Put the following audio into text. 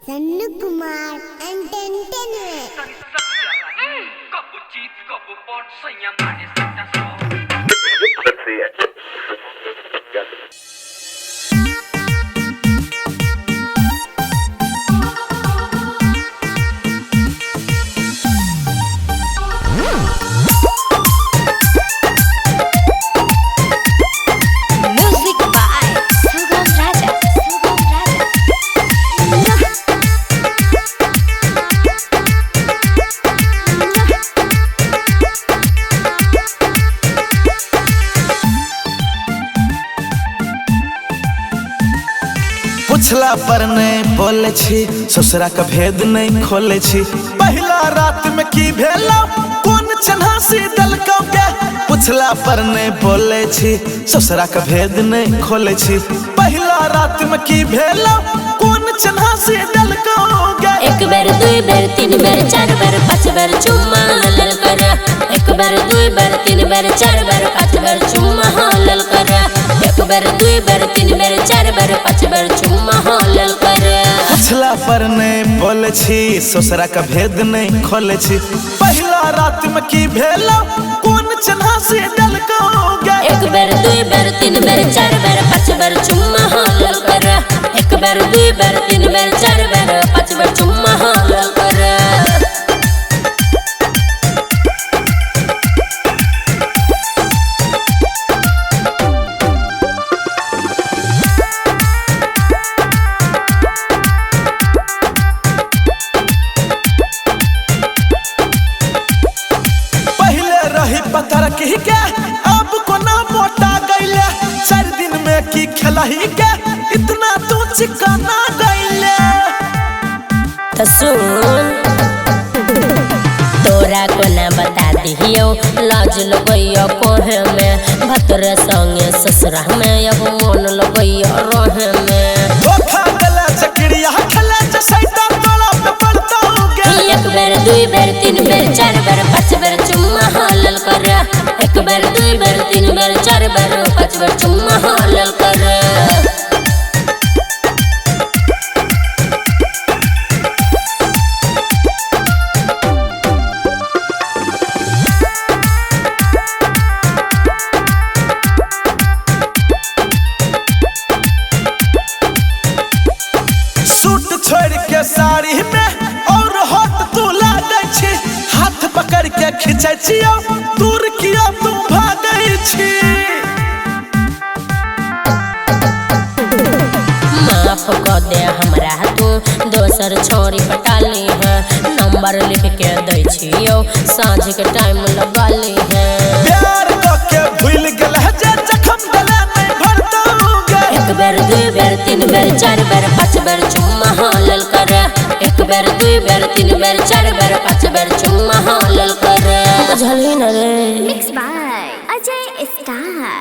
Sannu Kumar entertainment पुछला पर नहीं बोले छी ससुरा का भेद नहीं खोले छी पहला रात में की भेलो कौन चन्हासी दलको के पुछला पर नहीं बोले छी ससुरा का भेद नहीं खोले छी पहला रात में की भेलो कौन चन्हासी दलको के एक बार दुई बार तीन बार चार बार पांच बार चुम्मा हालल कर एक बार दुई बार तीन बार चार बार पांच बार चुम्मा हालल कर एक बार दुई बार तीन बार चार बार पांच बार चुम्मा हालल कर पुछला पर नहीं बोले छी ससुरा का भेद नहीं खोले छी पहला रात में की भेलो कौन चन्हासी दलको के एक बार दुई बार तीन बार चार बार पांच बार चुम्मा हालल कर एक बार दुई बार तीन बार चार बार पांच बार चुम्मा हालल कर पतर की के अब कोना मोटा गईले चार दिन में की खिलाही के इतना तू चिकना गईले तो सुन तोरा को ना बता दियो लाज लगइयो कोहे में भतरे संगे ससुरा में अब मन लगइयो रहे में धोखा गला चकरिया खले जसैता तोला पे पड़तोगे एक बार दुई बार तीन बार चार बार पांच बार चुम्मा हालल कर एक बार दुई बार तीन बार चार बार पांच बार चुम्मा हालल कर छोड़ के साड़ी में और हाथ तू लागै छी हाथ पकड़ के खींचै छियो दूर किया तू भागै छी माफ कर दे हमरा तू दोसर छोरी पटाली है नंबर लिख के दै छियो सांझ के टाइम लगा ली है प्यार के भूल गेल है जे जखम गला नहीं भरतोगे एक बार दुई बार तीन बार चार बार पांच बार चुम्मा हालल कर एक बार दुई बार तीन